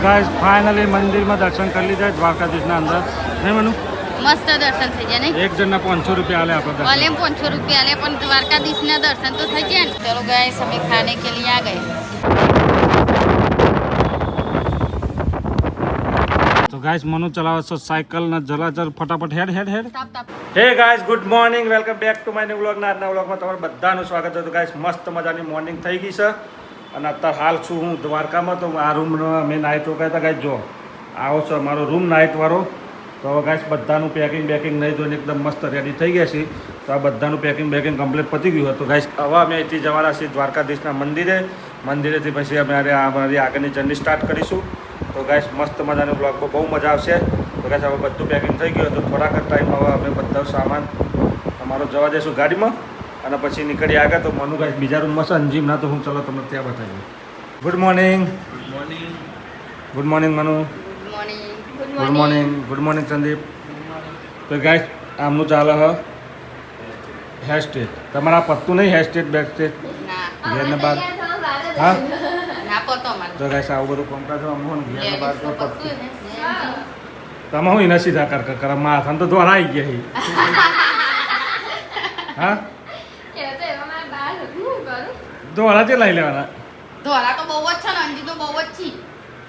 Guys finally मंदिर में दर्शन कर लीजिए द्वारकाधीश ना अंदर नहीं मनु मस्त दर्शन થઈ જાય ને एक जन 500 रुपया आले આપણે दर्शन वाले 500 रुपया आले પણ દ્વારકાધીશ ના દર્શન તો થઈ જાય ને चलो गाइस हम खाने के लिए आ गए तो गाइस मनु चलावे છે સાયકલ ના જલાજર ફટાફટ હેડ હેડ હેડ તાપ તાપ hey guys good morning welcome back to my new vlog ના આજના વ્લોગમાં તમારું બધાનું સ્વાગત છે તો ગાइस મસ્ત મજાની મોર્નિંગ થઈ ગઈ છે અને અત્યારે હાલ છું હું દ્વારકામાં તો આ રૂમનો મેં નાઈટ રોકાયા હતા ગાइस જો આવો છો અમારો રૂમ નાઈટ વાળો તો ગાइस બધાનું પેકિંગ બેકિંગ નહીં જોઈને એકદમ મસ્ત રેડી થઈ ગયા છે તો આ બધાનું પેકિંગ બેકિંગ કમ્પ્લીટ પતી ગયું હતું ગાइस હવે અમે અહીંથી જવાના છીએ દ્વારકાધીશના મંદિરેથી પછી અમે અમારી આગળની જર્ની સ્ટાર્ટ કરીશું તો ગાइस મસ્ત મજાનો બ્લોગમાં બહુ મજા આવશે તો ગાइस હવે બધું પેકિંગ થઈ ગયું તો થોડાક જ ટાઈમ હવે અમે બધા સામાન અમારો જવા દઈશું ગાડીમાં અને પછી નીકળી આગળ તો મનુ ગાइस બીજા રૂમમાં છે અંજીમ ના તો હું ચલો તમને ત્યાં બતાવીએ good morning good morning Manu good morning Sandeep તો ગાइस આમનું ચાલે હ હેર સ્ટેટ તમારા પત્તું નહીં હેર સ્ટેટ બેક સ્ટેટ ના ઘેરને બાદ હા ના પતો મારે તો ગાइस આવું બધું કામકાજ અમોન ઘેરને બાદ તો પત્તું પત્તું તમે હું એના સીધા કર માથા તો દ્વારા આવી ગયા હા દ્વારા જે લઈ લેવાના ધોરા તો બહુ જ છે ને અંજી તો બહુ જ છે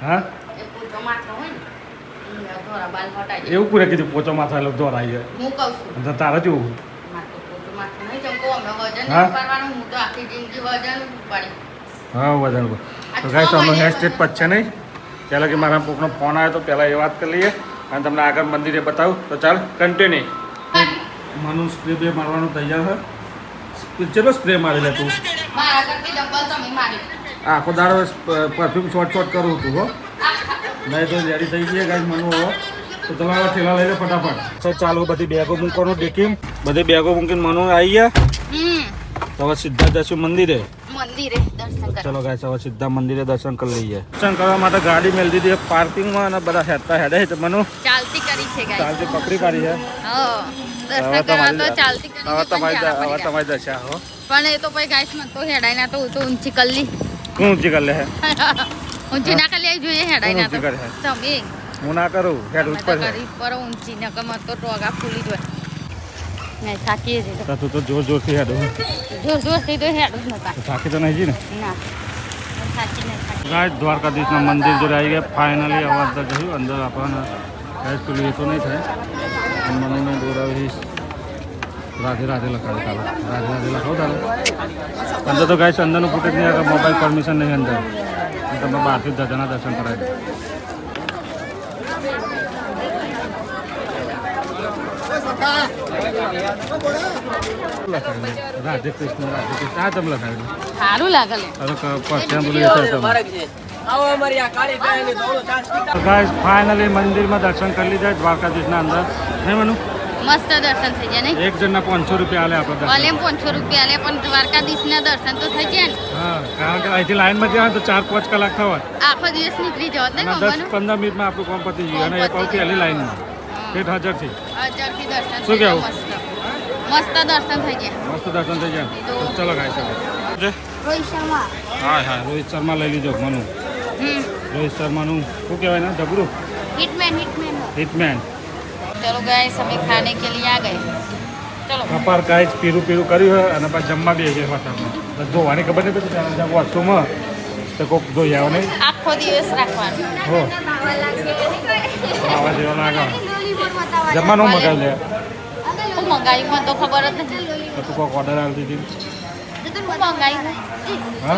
હા એ પૂછો માથો હોય ને એ ધોરા બાલ હટાઈ એવું પૂરે કીધું પોચો માથા એટલે દ્વારા આવી જાય હું કહું છું અને તારે જેવું માથો પૂછો માથો નહીં ચમકો અમે વજન હા? ઉપાડવાનું હું તો આખી જિંદગી વજન ઉપાડી હા વજન તો ગાઈસ અમે હેર સ્ટેટ પછે નહીં પહેલાં કે મારા કોકનો ફોન આવ્યો તો પહેલાં એ વાત કરી લઈએ અને તમને આગળ મંદિરે બતાવું તો ચાલ કન્ટિન્યુ મનુ સ્પ્રે બે મારવાનું તૈયાર છે ચલો સ્પ્રે મારી લે તું મારા કરતી ડબલ તમે મારી આખો દાડો પરફ્યુમ શોર્ટ કરું હતું હો નહીં તો રેડી થઈ ગઈ ગાઈસ મનુ હવે તો તમે હવે ઠેલા લઈ લે ફટાફટ તો ચાલો બધી બેગો મૂકવાનું દેખીમ બધી બેગો મૂકીને મનુ આવી ગયા તો હવે સીધા જશું મંદિરે મંદિરે દર્શન કરવા ચલો ગાઈસ હવે સીધા મંદિરે દર્શન કરી લઈએ દર્શન કરવા માટે ગાડી મેળ દીધી પાર્કિંગમાં અને બધા હેડે છે મનુ ચાલતી કરી છે ગાઈસ ચાલતી પકડી પાડી છે હો દર્શન કરવા તો ચાલતી કરી હવે તમારી દશા હો પણ એ તો પછી ગાઈસ મત તો હેડાઈ ના તો હું તો ઊંચી કલ્લી શું ઊંચી કરી લે ઊંચી ના કલ્લી જોઈએ હેડાઈ ના તો ઊંચી કરે. તમે હું ના કરું હેડ અમે ઉપર તો કરી પર ઊંચી ન કમત તો ટોગા ફૂલી જોય નહીં થાકી જ તો તું તો જોરથી હેડ જોરથી તો હેડું જ નતા થાકી તો નહીં જી ને ના થાકી નહીં થાકી ગાઈસ દ્વારકાધીશના મંદિર જોડે આવી ગયા ફાઇનલી હવે અંદર જયું અંદર આપણને ગાઈસ પેલું એ તો નહીં થાય અને મને દોરાવી રાધે રાધે લખાવે ચાલો રાધે રાધે લખાવો ચાલો અંદર તો ગાઈસ અંદરનું ફૂટેજ નહીં આવે મોબાઈલ પરમિશન નહીં અંદર તમે બહારથી દાદાના દર્શન કરાવી દો રાધે કૃષ્ણ આ તમે લખાવેલું સારું લાગે લે અરે પરસ્યા બોલી ગાઈસ ફાઇનલી મંદિરમાં દર્શન કરી લીધા દ્વારકાધીશના અંદર નહીં મનુ મસ્ત દર્શન થઈ જાય ને એક જણના 500 રૂપિયા આલે આપણે વાલે 500 રૂપિયા આલે પણ દ્વારકાધીશ ના દર્શન તો થઈ જાય ને હા કારણ કે અહીંથી લાઈનમાં જાય તો 4-5 કલાક થવા આખો દિવસ નીકળી જવા ને અને 10-15 મિનિટમાં આપણું કામ પતી ગયું અને એ પાછી પહેલી લાઈનમાં 8,000 થી હજારથી દર્શન શું થઈ જાય કહેવું? મસ્ત દર્શન થઈ જાય મસ્ત દર્શન થઈ જાય તો ચલો ગાઈસ હવે રોહિત શર્મા હા રોહિત શર્મા લઈ લીધો મનુ રોહિત શર્માનું શું કહેવાય ને જબરું हिटमैन હિટમેન चलो गाइस हमें खाने के लिए आ गए चलो કપાર ગાઈસ પીરું કર્યું હોય અને પછી જમવા બે છે ફટાફટ ધોવાની ખબર નહીં પડતી વોશરૂમમાં તો કોક ધોઈ આવો નહીં આખો દિવસ રાખવાનું હો આવા જેવા લાગે જમવાનું મગાવી લે હું મંગાવ્યું મને તો ખબર જ નથી તો તું કોઈક ઓર્ડર આવી દીધી હું મંગાવ્યું હા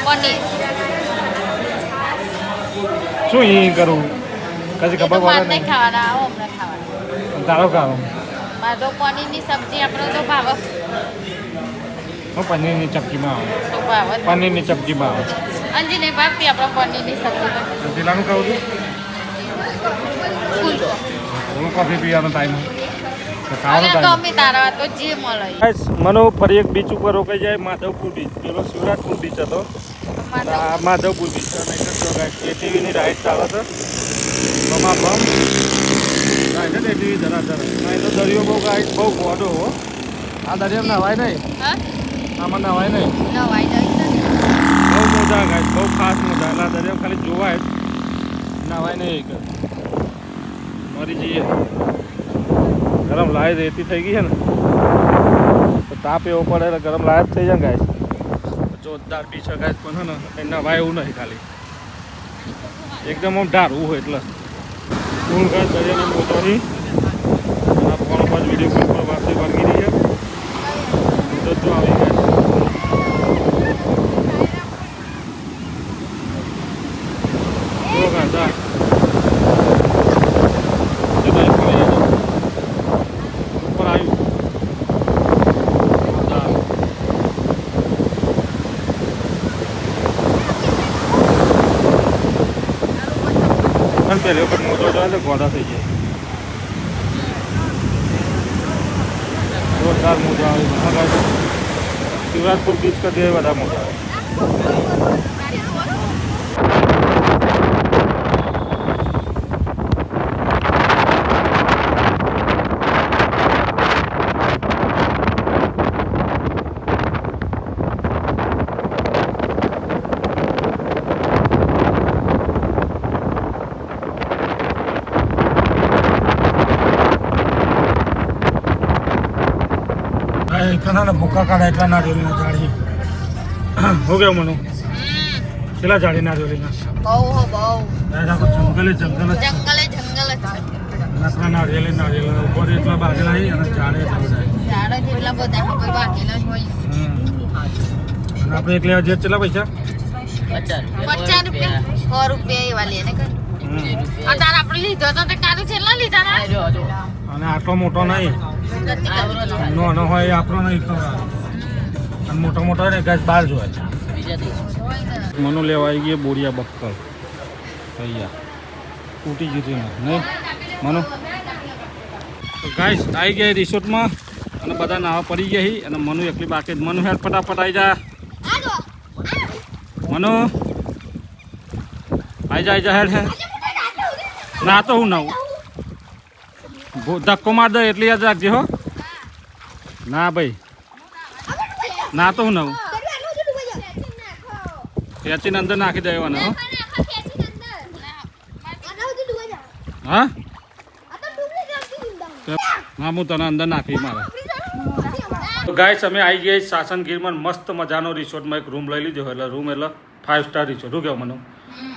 પનીર શું એ કરું કદી એ તો ખબર મારે પડે નહીં ખાવાના આવો હમણાં ખાવાના તારો ખાવો મારે તો પનીરની સબ્જી આપણો તો ભાવ હું પનીરની ચપટીમાં આવે તો ભાવ જ. પનીરની ચપટીમાં આવે અંજી નહીં ભાવતી આપણો પનીરની સબ્જી પેલાનું કહું છું ફૂલકો હું કોફી પીવાનો ટાઈમ તો ખાવાનો અને ટાઈમ ગમે તારા તો જે મળે મને ફરી એક બીચ ઉપર રોકાઈ જાય માધવપુર બીચ પેલો શિવરાજપુર બીચ હતો આ માધવપુર બીચ છે નહીં તો એટીવીની રાઈડ ચાલે છે બમા બમ રાઈડ છે ને એટીવી જરા નહીં તો દરિયો બહુ ગાઈડ બહુ ગોડો હો આ દરિયામાં નવાય નહીં હા આમાં નવાય નહીં નવાઈ જાય છે ને. બહુ મજા ગાઈસ, બહુ ખાસ મજા. એટલે દરિયા ખાલી જોવાય જ, નાવાય નહીં. મરી જઈએ. ગરમ લાય રેતી થઈ ગઈ છે ને, તો તાપ એવો પડે એટલે ગરમ લાય જ થઈ જાય ગાઈસ. જોરદાર બીચ છે ગાઈસ, પણ છે ને નવાય એવું નહીં, ખાલી એકદમ આમ ઢારવું હોય એટલે ફૂલ ગાઈસ દરિયાની મોજાથી. આ ફોન પર વિડીયો કોલ પર વાતચીત વાગી રહી છે. તો જો આવી ગાઈસ, જો ગાઈસ આ ઉપર આવ્યું. પણ પહેલી વખત મોટો જાય તો ગોડા થઈ જાય. જોરદાર મોજા આવે. શિવરાજપુર બીચ કરતી બધા મોટા આવે. ના ભૂકા કાઢા એટલા નારિયેળીના ઝાડી. હો ગયો મનુ, કેટલા ઝાડી નારિયેળીના? જંગલે જંગલ નકરા નારિયેળી ઉપર એટલા બાગેલા હોય અને ઝાડે એટલા બધા. અને આપણે એક લેવા જઈએ કેટલા પૈસા? 50 રૂપિયા 100 રૂપિયા એવા લે ને કઈ. અત્યારે આપણે લીધો તો તે કારું છેલ્લા લીધા હતા. અને આટલો મોટો નહીં, નાનો હોય એ આપણો નહીં ખવડાવે. અને મોટો મોટો હોય ને ગાય બહાર જોવાય. મનુ લેવા આવી ગઈ બોરિયા બક્કર. ભૈયા તૂટી ગયું નહીં મનુ. તો ગાઈસ આવી ગયા રિસોર્ટમાં અને બધા નાવા પડી ગયા અને મનુ એકલી બાકી. મનુ હેડ ફટાફટ આવી જા. મનુ આવી જા હેડ. ના તો હું નાવું. ધક્કો માર દે એટલી યાદ રાખજે હો. ના ભાઈ ના તો હું નવું ખેંચીને અંદર નાખી દેવાના હો. હા હા હું તને અંદર નાખી મારે. તો ગાઈસ અમે આવી ગયા સાસનગીરમાં મસ્ત મજાનો રિસોર્ટમાં એક રૂમ લઈ લીધો. એટલે રૂમ એટલે 5 સ્ટાર રિસોર્ટ. શું કહેવું મને?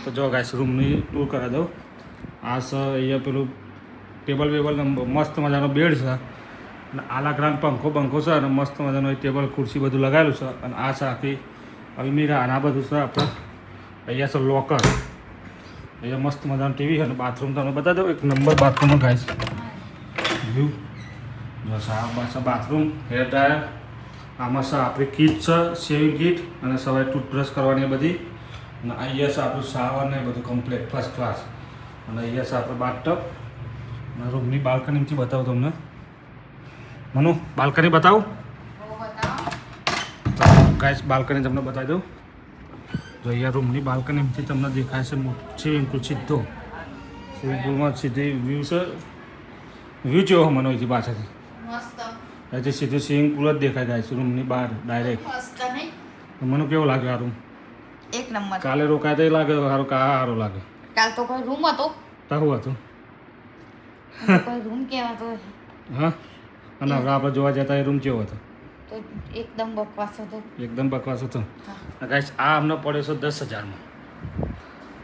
તો જો ગાઈસ રૂમની ટૂર કરા દઉં. આ સર અહીંયા પેલું ટેબલ વેબલ મસ્ત મજાનો બેડ છે અને આલાગ્રાન પંખો છે અને મસ્ત મજાનો ટેબલ ખુરશી બધું લગાવેલું છે. અને આ છે આખી અલમીરા અને આ બધું છે આપણે. અહીંયા છે લોકર. અહીંયા મસ્ત મજાનું ટીવી છે અને બાથરૂમ તમને બતાવી દઉં. એક નંબર બાથરૂમમાં ગાઈસ વ્યૂ. બસ આ બસ બાથરૂમ, હેર ડ્રાયર, આમાં છે આપણી કીટ છે, શેવિંગ કીટ અને સવારે ટૂથબ્રશ કરવાની બધી. અને અહીંયા છે આપણું શાવર ને બધું કમ્પ્લીટ ફર્સ્ટ ક્લાસ. અને અહીંયા છે આપણે બાથટબ. રૂમની બાલ્કનીથી બતાવું તમને. મનુ બાલ્કની બતાવું. ગાઈસ બાલ્કની તમને બતાવી દઉં. જો અહીંયા રૂમની બાલ્કનીથી તમને દેખાય છે સ્વિમિંગ પુલ સીધો. સ્વિમિંગ પુલમાં સીધી વ્યૂ છે. વ્યૂ જેવો મને અહીંથી પાછળથી અહીંથી સીધું સ્વિમિંગ પુલ જ દેખાય જાય છે રૂમની બહાર ડાયરેક્ટ. મને કેવો લાગે આ રૂમ? એક નંબર. કાલે રોકાય તો લાગે સારું કે આ સારું લાગે? કાલ તો કોઈ રૂમ હતો. તારું હતું કોઈ રૂમ કહેવાતો. હા. અને હવે આપણે જોવા જતા એ રૂમ કેવો હતો? તો એકદમ બકવાસ હતો. એકદમ બકવાસ હતો. ગાઈસ આ અમને પડ્યો છે 10,000માં.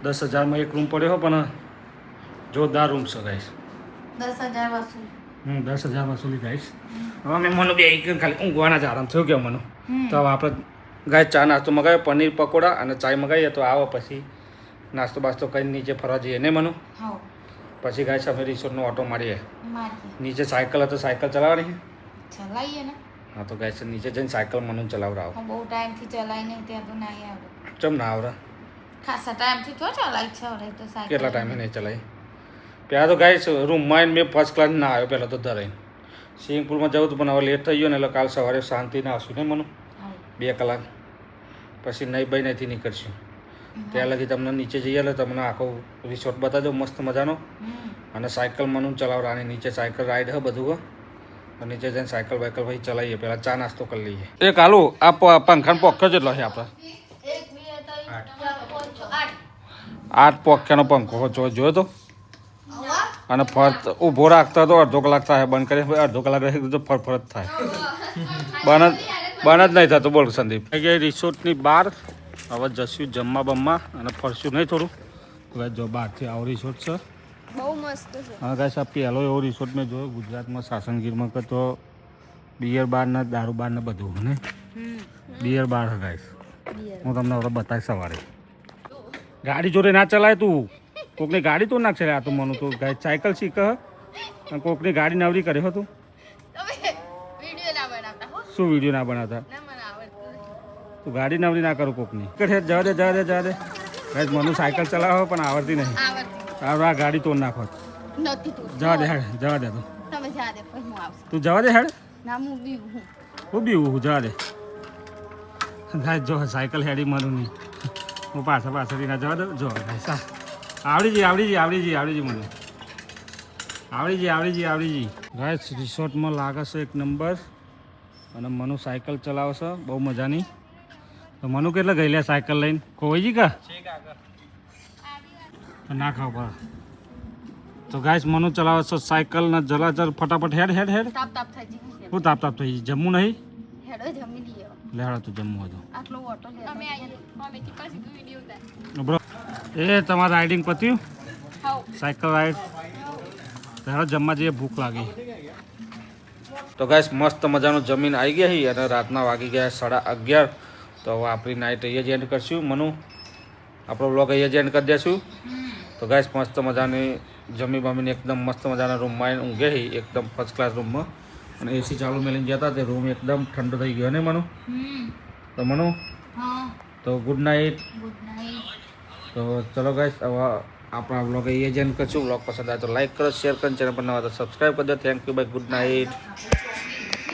10,000માં એક રૂમ પડ્યો પણ જોરદાર રૂમ છે ગાઈસ. 10,000 વસૂલ. 10,000 વસૂલી ગાઈસ. હવે મેં મને બે ખાલી ઊંઘવાના જ આરામ થયો કે મને. તો હવે આપણે ગાઈસ ચા નાસ્તો મગાવ્યો, પનીર પકોડા અને ચાય મગાવીએ. તો આવો પછી નાસ્તો બાસ્તો કરીને નીચે ફરવા જઈએ ને મનુ. પછી ગાઈસ અમે રિસોર્ટનો ઓટો મારીએ. નીચે સાયકલ હતો, સાયકલ ચલાવવાની ચલાવીએ ને. હા તો ગાઈસ નીચે જઈને સાયકલ મને ચલાવડાવો. બહુ ટાઈમથી ચલાવી નહીં ત્યાં તો નહીં આવડે. ચમ ના આવડે? ખાસા ટાઈમથી તો ચલાવી છે હવે તો સાયકલ. કેટલા ટાઈમે નહીં ચલાવી? પહેલાં તો ગાઈસ રૂમમાં મેં ફર્સ્ટ ક્લાસ ના આવ્યો પહેલાં તો ધરાઈને. સ્વિમિંગ પુલમાં જવું હતું પણ હવે લેટ થઈ ગયો ને એટલે કાલ સવારે શાંતિના આવશું ને મનુ. 2 કલાક પછી નહીં ભાઈ નથી નીકળશું. ત્યાં લગી તમને નીચે જઈએ એટલે તમને આખો રિસોર્ટ બતાવી દઉં મસ્ત મજાનો. અને સાયકલ મને ચલાવવાની. નીચે સાયકલ રાઈડ હે બધું. નીચે જઈને સાયકલ બાયકલ ભાઈ ચલાવીએ. પહેલાં ચા નાસ્તો કરી લઈએ. એક હાલું આ પંખાનો પોખો જેટલો છે આપણે. 8 પોખ્યાનો પંખો જોયો તો અને ફરત ઊભો રાખતા તો અડધો કલાક થાય બંધ કરી અડધો કલાક રહી તો ફરફરત થાય બંધ જ નહીં થતું બોલ સંદીપ કે રિસોર્ટની બહાર હવે જશું જમવા બમવા અને ફરશું નહીં થોડું હવે જો બહારથી આવો રિસોર્ટ છે બહુ મસ્ત છે હા ગાઈસ આ પહેલો એવો રિસોર્ટ મેં જોયો ગુજરાતમાં સાસણગીરમાં કે તો બિયર બાર ને દારૂ બાર ને બધું ને બિયર બાર છે ગાઈસ હું તમને હવે બતાવીશ સવારે ગાડી જોડે ના ચલાય તું કોકની ગાડી તો ના ચલાય આ તો મને તો ગાઈસ સાયકલ શીખ અને કોકની ગાડી નવરી કરે હતું વિડિયો ના બનાવતા હો શું વિડીયો ના બનાવતા ના મને આવડતું તું ગાડી નવરી ના કરું કોકની જવા દે ગાઈસ મને સાયકલ ચલાવો પણ આવડતી નહીં આવડતું આ ગાડી તોડ નાખો નથી તું જવા દે હેડ જવા દે તું તમે જા દે પછી હું આવશું તું જવા દે હેડ ના હું બી હું હું બી હું જવા દે ગાઈસ જો સાયકલ હેડી મારું નહીં હું પાછળથી ના જવા દઉં જો ગાઈસ આવડી જી મને આવડી જી ગાઈસ રિસોર્ટમાં લાગે છે એક નંબર અને મનુ સાયકલ ચલાવે છે બહુ મજાની તો મનુ કેટલા ગયેલા સાયકલ લઈને ખોવાઈ કા ના ખાવ પર તો ગાઈસ મનુ ચલાવે છે સાયકલ ને જલાજલ ફટાફટ હેડ તાપ થઈ જી હું તાપ થઈ જમવું નહીં હેડો જમી લઈએ લેહાડો તું જમવું હતું આટલો ઓટો લે અમે થી પાછી વિડિયો ઉતાર બ્રો એ તમારું રાઇડિંગ પત્યું હાઉ સાયકલ રાઈડ તારો જમવા જઈએ ભૂખ લાગી તો ગાઈસ મસ્ત મજાનું જમીન આવી ગયા છે અને રાતના વાગી ગયા 11:30 તો હવે આપણી નાઇટ અહીંયા જ એન્ડ કરશું મનુ આપણો વ્લોગ અહીંયા જ એન્ડ કરી દઈશું તો ગાઈસ મસ્ત મજાની જમીને એકદમ મસ્ત મજાના રૂમમાં આવીને ઊંઘે છે એકદમ ફર્સ્ટ ક્લાસ રૂમમાં અને એસી ચાલુ મેળીને ગયા હતા તે રૂમ એકદમ ઠંડો થઈ ગયો ને મનુ તો મનુ તો ગુડ નાઇટ તો ચલો ગાઈસ હવે આપણા બ્લોગ અહીંયા જ એન્ડ કરશું બ્લોગ પસંદ આવે તો લાઈક કરો શેર કરો ચેનલ પર નવા તો સબસ્ક્રાઈબ કરી દો thank you bye good night